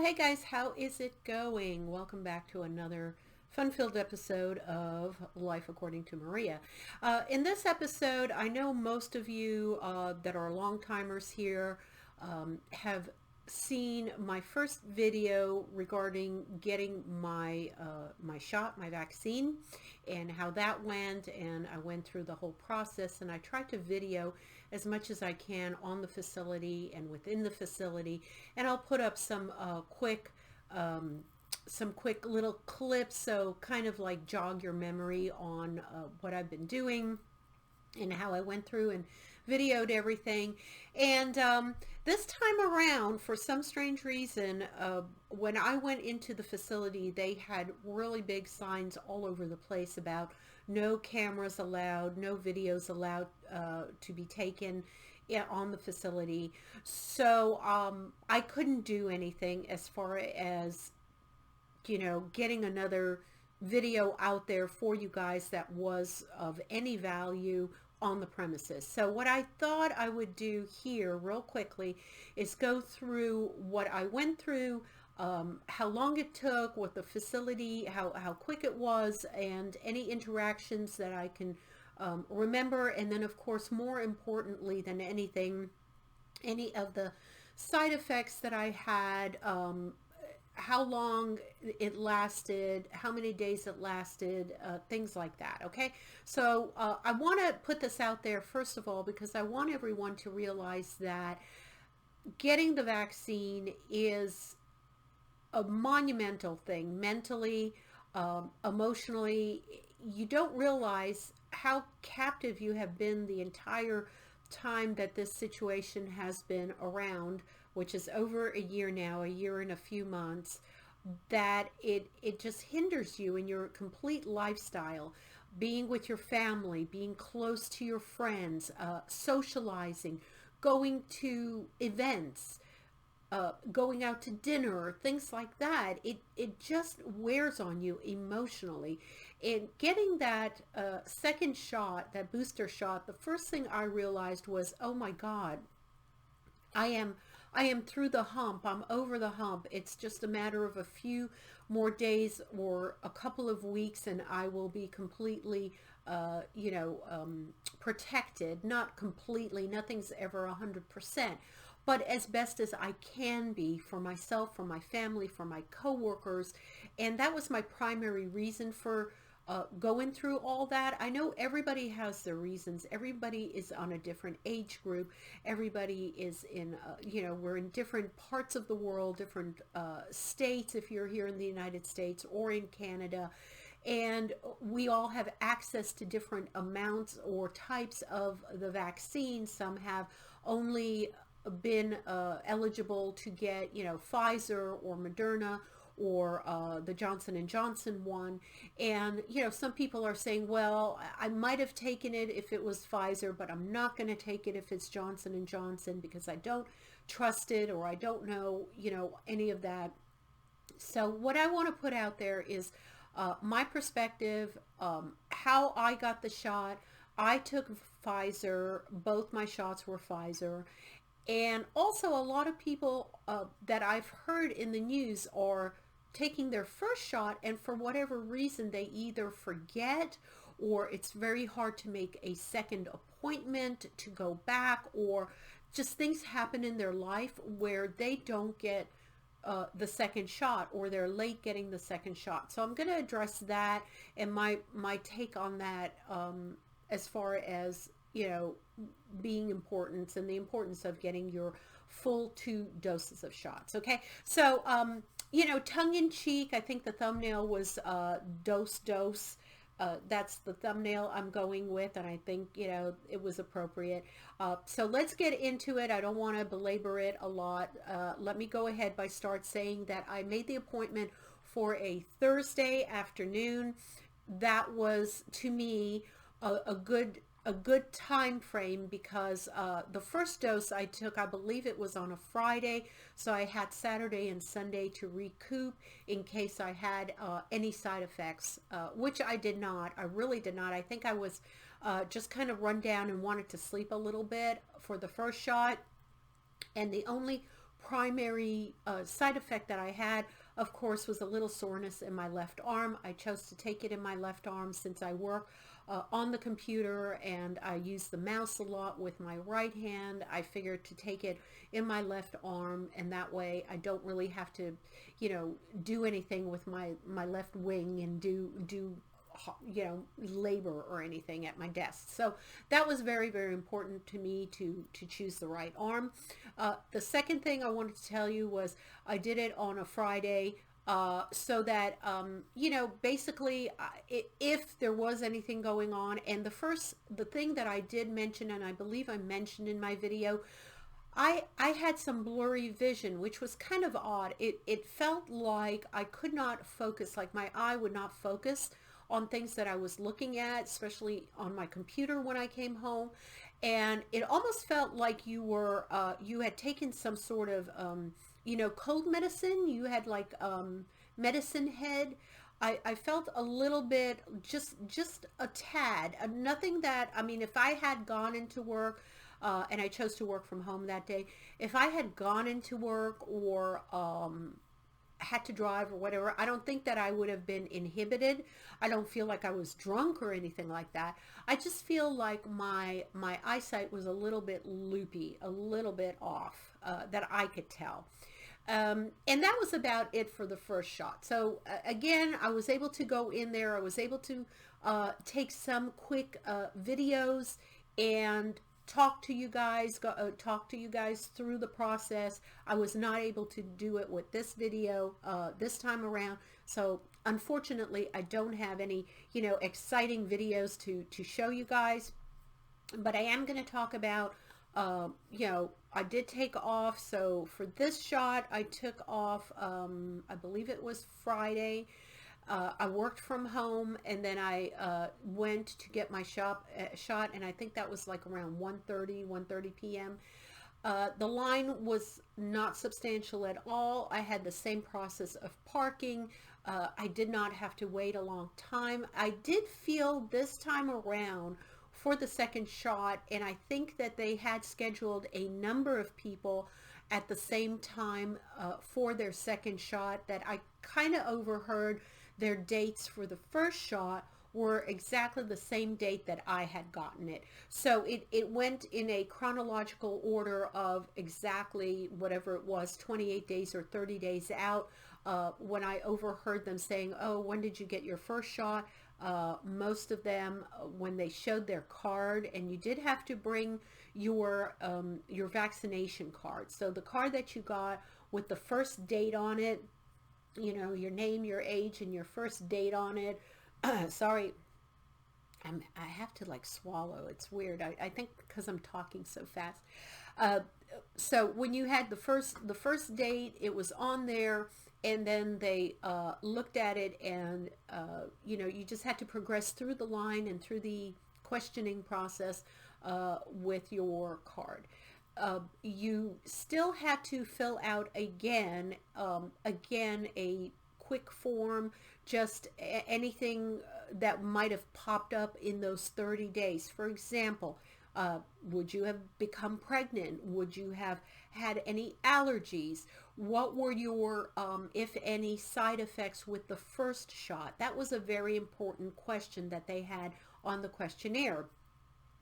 Hey guys, how is it going? Welcome back to another fun-filled episode of Life According to Maria. In this episode, I know most of you that are long-timers here have seen my first video regarding getting my shot, my vaccine, and how that went. And I went through the whole process, and I tried to video as much as I can on the facility and within the facility. And I'll put up some quick little clips, so kind of like jog your memory on what I've been doing and how I went through and videoed everything. And this time around, for some strange reason, when I went into the facility, they had really big signs all over the place about no cameras allowed, no videos allowed to be taken on the facility. So I couldn't do anything as far as, getting another video out there for you guys that was of any value on the premises. So what I thought I would do here real quickly is go through what I went through, how long it took, what the facility, how quick it was, and any interactions that I can remember. And then, of course, more importantly than anything, any of the side effects that I had, how long it lasted, how many days it lasted, things like that. Okay, so I want to put this out there first of all because I want everyone to realize that getting the vaccine is a monumental thing mentally, emotionally. You don't realize how captive you have been the entire time that this situation has been around, which is over a year now, a year and a few months, that it just hinders you in your complete lifestyle, being with your family, being close to your friends, socializing, going to events, going out to dinner, things like that. It just wears on you emotionally. And getting that second shot, that booster shot, the first thing I realized was, oh my God, I am through the hump. I'm over the hump. It's just a matter of a few more days or a couple of weeks, and I will be completely, protected. Not completely. Nothing's ever 100%, but as best as I can be for myself, for my family, for my coworkers. And that was my primary reason for going through all that. I know everybody has their reasons. Everybody is on a different age group. Everybody is in, we're in different parts of the world, different states if you're here in the United States or in Canada. And we all have access to different amounts or types of the vaccine. Some have only been eligible to get, Pfizer or Moderna or the Johnson & Johnson one. And, some people are saying, well, I might have taken it if it was Pfizer, but I'm not going to take it if it's Johnson & Johnson because I don't trust it or I don't know, any of that. So what I want to put out there is my perspective, how I got the shot. I took Pfizer. Both my shots were Pfizer. And also a lot of people that I've heard in the news are taking their first shot, and for whatever reason they either forget or it's very hard to make a second appointment to go back, or just things happen in their life where they don't get the second shot, or they're late getting the second shot. So I'm going to address that and my take on that as far as being important and the importance of getting your full 2 doses of shots. Okay, so tongue-in-cheek, I think the thumbnail was dose. That's the thumbnail I'm going with, and I think it was appropriate. So let's get into it. I don't want to belabor it a lot. Let me go ahead by start saying that I made the appointment for a Thursday afternoon. That was, to me, a good time frame because the first dose I took, I believe it was on a Friday, so I had Saturday and Sunday to recoup in case I had any side effects, which I did not. I really did not. I think I was just kind of run down and wanted to sleep a little bit for the first shot, and the only primary side effect that I had, of course, was a little soreness in my left arm. I chose to take it in my left arm since I work on the computer and I use the mouse a lot with my right hand. I figured to take it in my left arm, and that way I don't really have to, do anything with my left wing and do labor or anything at my desk. So that was very, very important to me to choose the right arm. The second thing I wanted to tell you was I did it on a Friday, so that, basically, if there was anything going on. And the thing that I did mention, and I believe I mentioned in my video, I had some blurry vision, which was kind of odd. It felt like I could not focus, like my eye would not focus on things that I was looking at, especially on my computer when I came home. And it almost felt like you had taken some sort of, cold medicine. You had like medicine head. I felt a little bit, just a tad, nothing that, I mean, if I had gone into work, and I chose to work from home that day, if I had gone into work or had to drive or whatever, I don't think that I would have been inhibited. I don't feel like I was drunk or anything like that. I just feel like my eyesight was a little bit loopy, a little bit off, that I could tell. And that was about it for the first shot. So again, I was able to go in there. I was able to take some quick videos and talk to you guys through the process. I was not able to do it with this video this time around. So unfortunately, I don't have any, exciting videos to show you guys. But I am going to talk about, I did take off. So for this shot, I took off, I believe it was Friday. I worked from home, and then I went to get my shot, and I think that was like around 1:30 p.m. The line was not substantial at all. I had the same process of parking. I did not have to wait a long time. I did feel this time around for the second shot, and I think that they had scheduled a number of people at the same time for their second shot, that I kind of overheard their dates for the first shot were exactly the same date that I had gotten it. So it went in a chronological order of exactly whatever it was, 28 days or 30 days out. When I overheard them saying, oh, when did you get your first shot? Most of them, when they showed their card, and you did have to bring your vaccination card. So the card that you got with the first date on it, your name, your age, and your first date on it. Sorry, I have to like swallow. It's weird. I think because I'm talking so fast. So when you had the first date, it was on there, and then they looked at it, and you just had to progress through the line and through the questioning process with your card. You still had to fill out again a quick form, just anything that might have popped up in those 30 days. For example, would you have become pregnant? Would you have had any allergies? What were your, if any, side effects with the first shot? That was a very important question that they had on the questionnaire.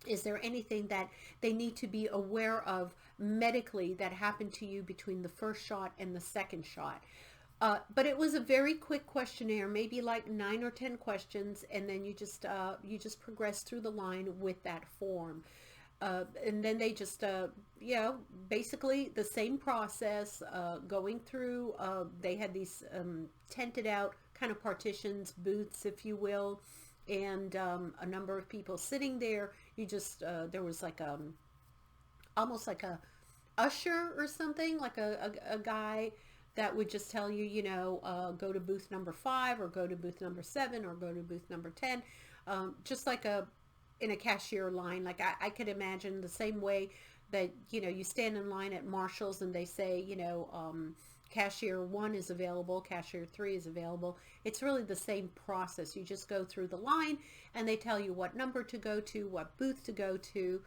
Is there anything that they need to be aware of medically that happened to you between the first shot and the second shot? But it was a very quick questionnaire, maybe like 9 or 10 questions, and then you just progress through the line with that form. And then they just, basically the same process, going through, they had these tented out kind of partitions, booths, if you will, and a number of people sitting there. You just, there was like almost like a usher or something, like a guy that would just tell you, go to booth number 5 or go to booth number 7 or go to booth number 10, just like in a cashier line. Like I could imagine the same way that, you stand in line at Marshall's and they say, cashier 1 is available, cashier 3 is available. It's really the same process. You just go through the line and they tell you what number to go to, what booth to go to.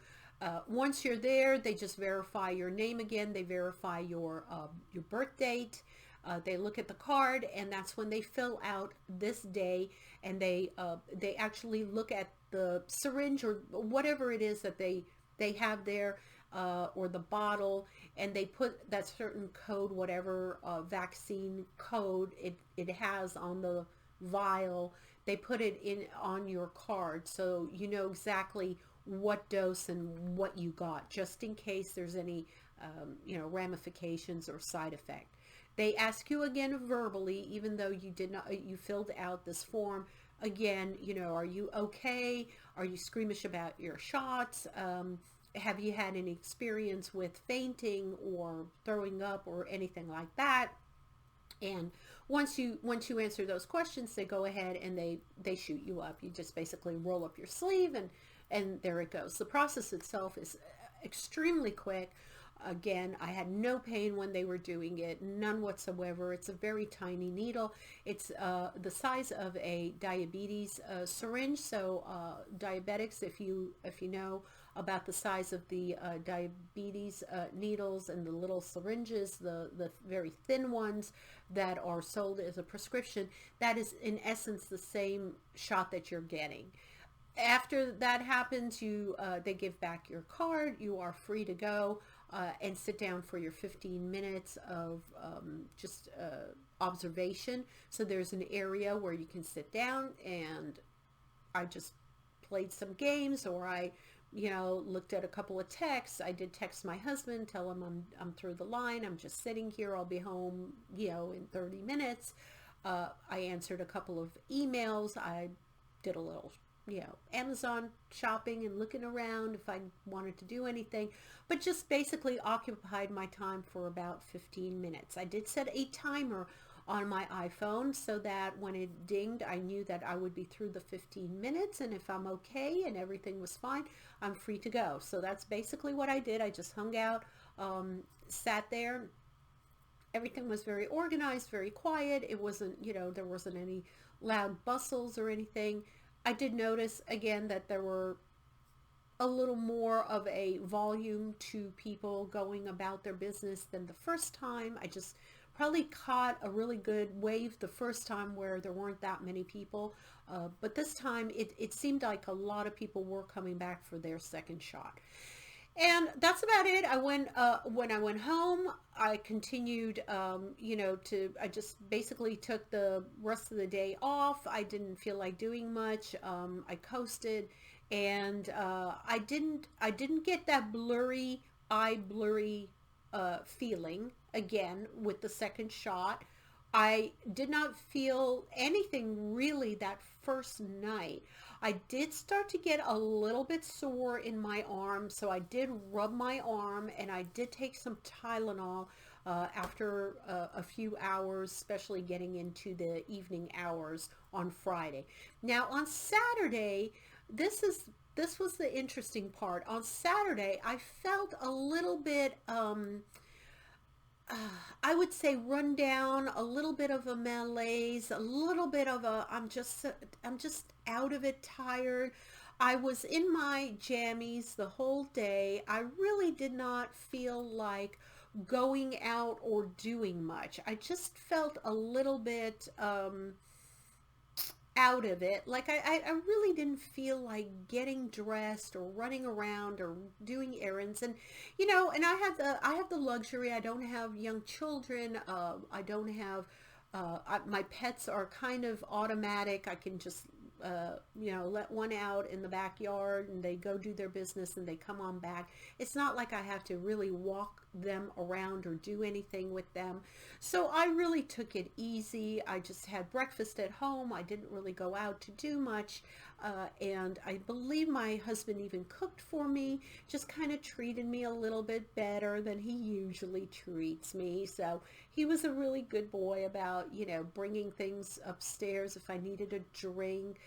Once you're there, they just verify your name again. They verify your birth date. They look at the card, and that's when they fill out this day, and they actually look at the syringe or whatever it is that they have there, or the bottle, and they put that certain code, whatever vaccine code it has on the vial. They put it in on your card, so you know exactly what dose and what you got, just in case there's any ramifications or side effect. They ask you again verbally, even though you did not, you filled out this form again, are you okay? Are you squeamish about your shots? Have you had any experience with fainting or throwing up or anything like that? And once you answer those questions, they go ahead and they shoot you up. You just basically roll up your sleeve, and there it goes. The process itself is extremely quick. Again, I had no pain when they were doing it, none whatsoever. It's a very tiny needle. It's the size of a diabetes syringe. So diabetics, if you know about the size of the diabetes needles and the little syringes, the very thin ones that are sold as a prescription, that is in essence the same shot that you're getting. After that happens, they give back your card. You are free to go and sit down for your 15 minutes of just observation. So there's an area where you can sit down, and I just played some games, or I looked at a couple of texts. I did text my husband, tell him I'm through the line. I'm just sitting here. I'll be home, in 30 minutes. I answered a couple of emails. I did a little Amazon shopping and looking around if I wanted to do anything, but just basically occupied my time for about 15 minutes. I did set a timer on my iPhone so that when it dinged, I knew that I would be through the 15 minutes, and if I'm okay and everything was fine, I'm free to go. So that's basically what I did. I just hung out, sat there. Everything was very organized, very quiet. It wasn't, there wasn't any loud bustles or anything. I did notice again that there were a little more of a volume to people going about their business than the first time. I just probably caught a really good wave the first time where there weren't that many people. But this time it seemed like a lot of people were coming back for their second shot. And that's about it. I went, when I went home, I continued, I just basically took the rest of the day off. I didn't feel like doing much. I coasted, and I didn't get that blurry feeling again with the second shot. I did not feel anything really that first night. I did start to get a little bit sore in my arm, so I did rub my arm, and I did take some Tylenol after a few hours, especially getting into the evening hours on Friday. Now on Saturday, this was the interesting part. On Saturday, I felt a little bit I would say run down, a little bit of a malaise, a little bit of a I'm just out of it, tired. I was in my jammies the whole day. I really did not feel like going out or doing much. I just felt a little bit out of it. Like I really didn't feel like getting dressed or running around or doing errands. And and I have the luxury. I don't have young children. I don't have my pets are kind of automatic. I can just let one out in the backyard, and they go do their business, and they come on back. It's not like I have to really walk them around or do anything with them. So I really took it easy. I just had breakfast at home. I didn't really go out to do much. And I believe my husband even cooked for me, just kind of treated me a little bit better than he usually treats me. So he was a really good boy about, bringing things upstairs if I needed a drink,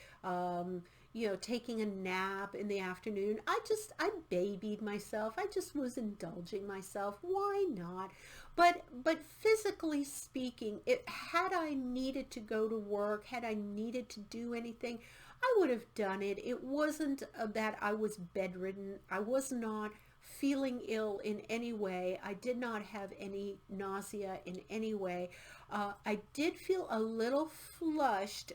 taking a nap in the afternoon. I babied myself. I just was indulging myself. Why not? But physically speaking, had I needed to go to work, had I needed to do anything, I would have done it. It wasn't that I was bedridden. I was not feeling ill in any way. I did not have any nausea in any way. I did feel a little flushed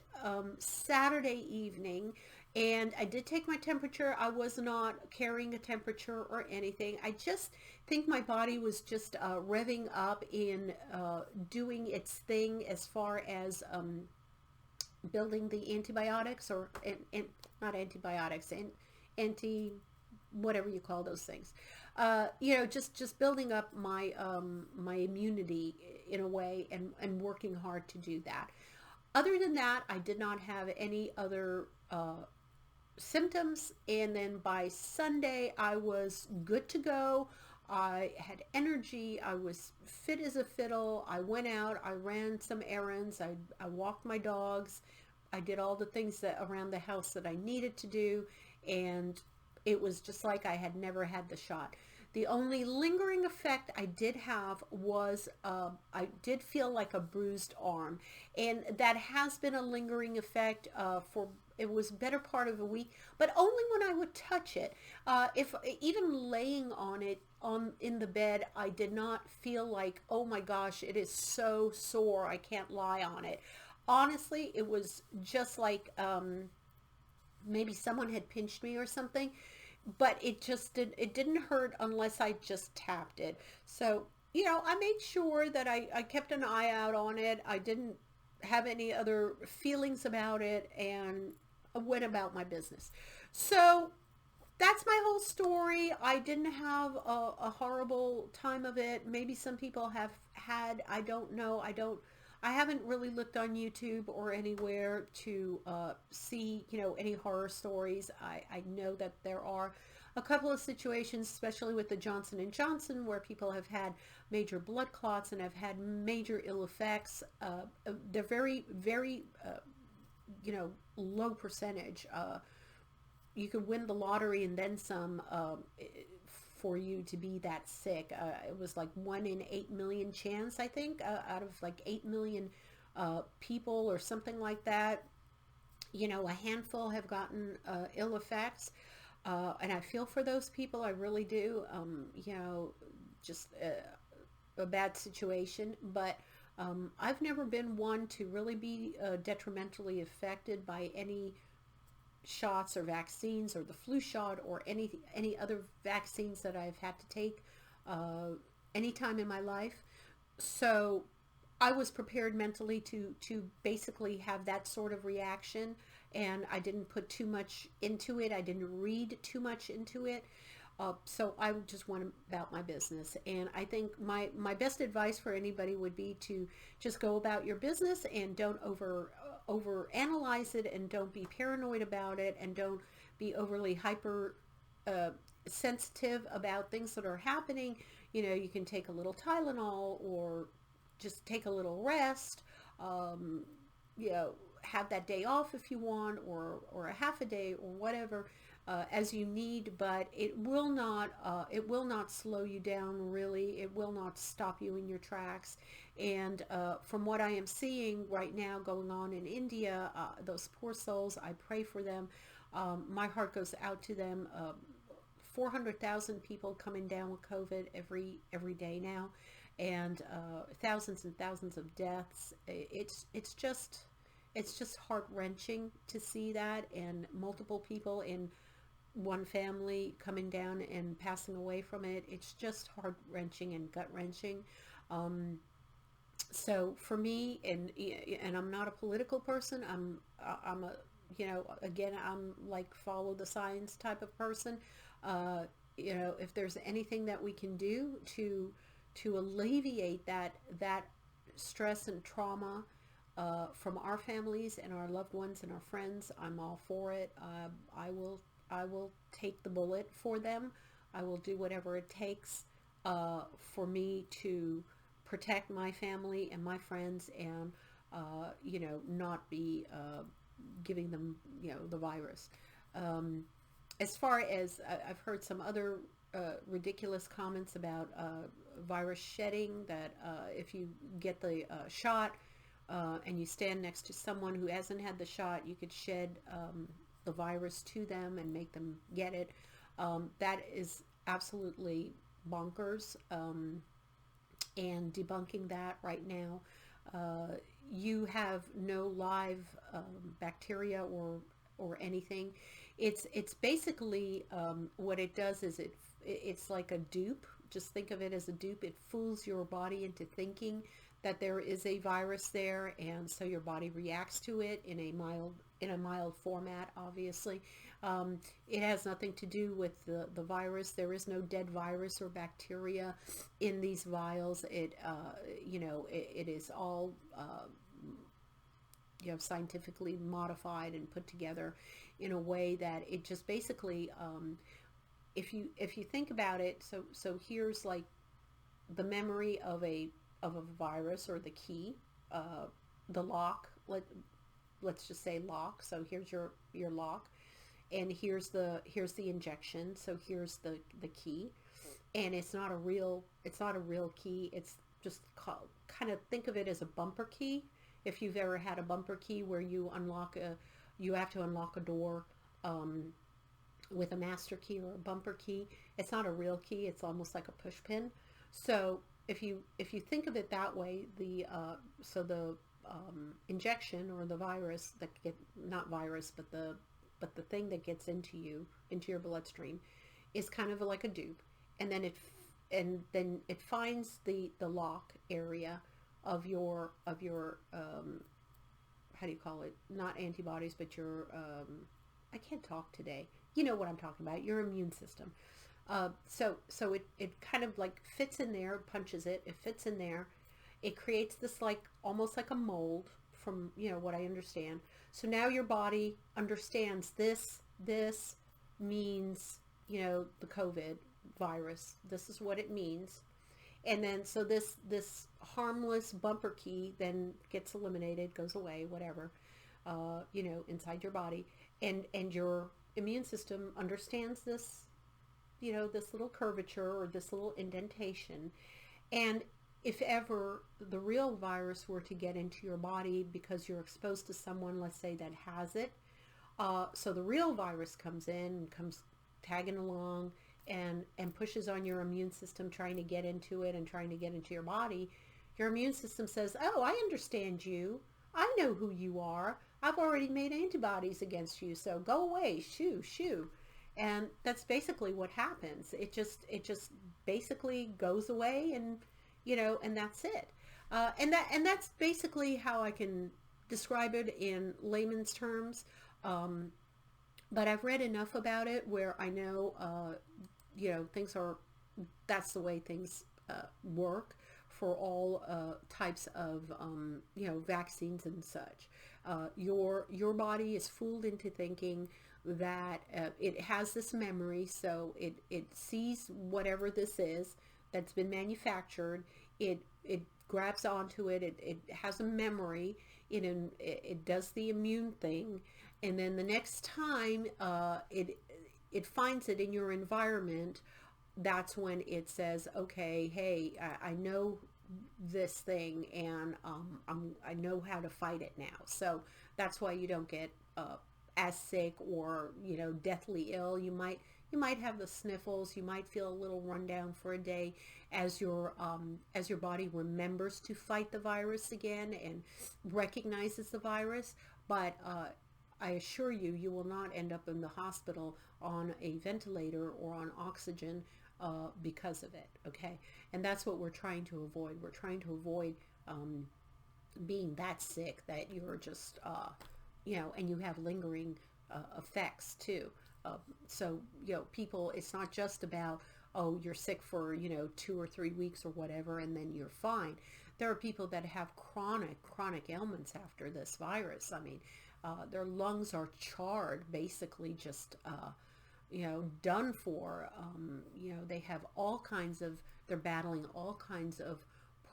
Saturday evening, and I did take my temperature. I was not carrying a temperature or anything. I just think my body was just revving up in doing its thing as far as building the antibiotics, or not antibiotics, and anti whatever you call those things. Just building up my immunity in a way, and working hard to do that. Other than that, I did not have any other symptoms, and then by Sunday I was good to go. I had energy. I was fit as a fiddle. I went out. I ran some errands. I walked my dogs. I did all the things that around the house that I needed to do, and it was just like I had never had the shot. The only lingering effect I did have was I did feel like a bruised arm, and that has been a lingering effect for it was better part of a week, but only when I would touch it. If even laying on it in the bed, I did not feel like, oh my gosh, it is so sore, I can't lie on it. Honestly, it was just like maybe someone had pinched me or something, but it didn't hurt unless I just tapped it. So, I made sure that I kept an eye out on it. I didn't have any other feelings about it, and I went about my business. So that's my whole story. I didn't have a horrible time of it. Maybe some people have had. I don't know. I haven't really looked on YouTube or anywhere to see, any horror stories. I know that there are a couple of situations, especially with the Johnson & Johnson, where people have had major blood clots and have had major ill effects. They're very, very, low percentage. You could win the lottery and then some for you to be that sick. It was like 1 in 8 million chance, I think, out of like 8 million people or something like that. A handful have gotten ill effects, and I feel for those people. I really do. Just a bad situation, but I've never been one to really be detrimentally affected by any shots or vaccines, or the flu shot, or any other vaccines that I've had to take any time in my life. So I was prepared mentally to basically have that sort of reaction, and I didn't put too much into it. I didn't read too much into it. So I just went about my business. And I think my best advice for anybody would be to just go about your business, and don't over analyze it, and don't be paranoid about it, and don't be overly hyper sensitive about things that are happening. You can take a little Tylenol, or just take a little rest. Have that day off if you want, or a half a day, or whatever. As you need, but it will not slow you down, really. It will not stop you in your tracks. And from what I am seeing right now going on in India, those poor souls, I pray for them. My heart goes out to them. 400,000 people coming down with COVID every day now, and thousands and thousands of deaths. It's just heart-wrenching to see that, and multiple people in one family coming down and passing away from it. It's just heart-wrenching and gut-wrenching. So for me, and I'm not a political person. I'm a, again, I'm like follow the science type of person. If there's anything that we can do to alleviate that stress and trauma from our families and our loved ones and our friends, I'm all for it. I will take the bullet for them. I will do whatever it takes for me to protect my family and my friends, and not be giving them the virus. As far as I've heard some other ridiculous comments about virus shedding, that if you get the shot, and you stand next to someone who hasn't had the shot, you could shed the virus to them and make them get it. That is absolutely bonkers, and debunking that right now. You have no live bacteria or anything. It's basically what it does is it's like a dupe. Just think of it as a dupe. It fools your body into thinking that there is a virus there, and so your body reacts to it in a mild format. Obviously, it has nothing to do with the virus. There is no dead virus or bacteria in these vials. It is all scientifically modified and put together in a way that it just basically, if you think about it, so here's like the memory of a virus, or the key, the lock. Let's just say lock. So here's your lock, and here's the injection. So here's the key, and it's not a real key. It's just kind of think of it as a bumper key. If you've ever had a bumper key where you have to unlock a door with a master key or a bumper key. It's not a real key. It's almost like a push pin. So if you think of it that way, the injection, or the virus not virus, but the thing that gets into your bloodstream, is kind of like a dupe, and then it finds the lock area of your how do you call it? Not antibodies, but your I can't talk today. You know what I'm talking about. Your immune system. So it kind of like fits in there, punches it. It fits in there. It creates this almost like a mold, from what I understand. So now your body understands this means the COVID virus. This is what it means. And then so this harmless bumper key then gets eliminated, goes away, whatever, inside your body, and your immune system understands this, this little curvature or this little indentation. And if ever the real virus were to get into your body because you're exposed to someone, let's say, that has it, so the real virus comes in and comes tagging along and pushes on your immune system, trying to get into it and trying to get into your body, your immune system says, oh, I understand you. I know who you are. I've already made antibodies against you, so go away, shoo. And that's basically what happens. It just basically goes away, and and that's it. And that's basically how I can describe it in layman's terms. But I've read enough about it where I know, that's the way things work for all types of, vaccines and such. Your body is fooled into thinking that it has this memory, so it sees whatever this is that's been manufactured. It grabs onto it. It has a memory. It does the immune thing, and then the next time it finds it in your environment, that's when it says, okay, hey, I know this thing, and I know how to fight it now. So that's why you don't get as sick or deathly ill. You might have the sniffles. You might feel a little rundown for a day as your body remembers to fight the virus again and recognizes the virus. But I assure you, you will not end up in the hospital on a ventilator or on oxygen because of it, okay? And that's what we're trying to avoid. We're trying to avoid being that sick that you're just, and you have lingering effects too. So, people, it's not just about, oh, you're sick for, 2 or 3 weeks or whatever, and then you're fine. There are people that have chronic ailments after this virus. I mean, their lungs are charred, basically just, done for. They have they're battling all kinds of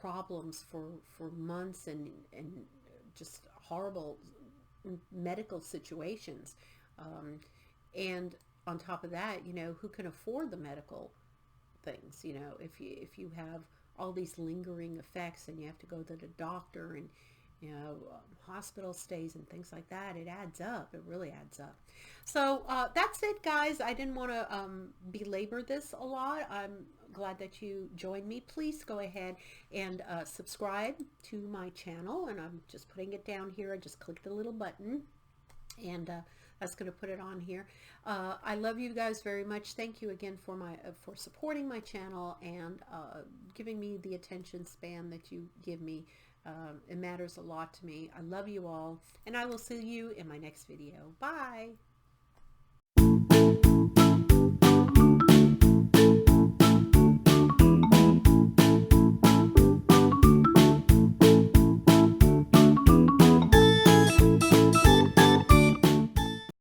problems for months and just horrible medical situations. And on top of that, who can afford the medical things? If you have all these lingering effects and you have to go to the doctor, hospital stays and things like that. It adds up. It really adds up. So that's it, guys. I didn't want to belabor this a lot. I'm glad that you joined me. Please go ahead and subscribe to my channel, and I'm just putting it down here. I just click the little button, and that's going to put it on here. I love you guys very much. Thank you again for for supporting my channel and giving me the attention span that you give me. It matters a lot to me. I love you all, and I will see you in my next video. Bye.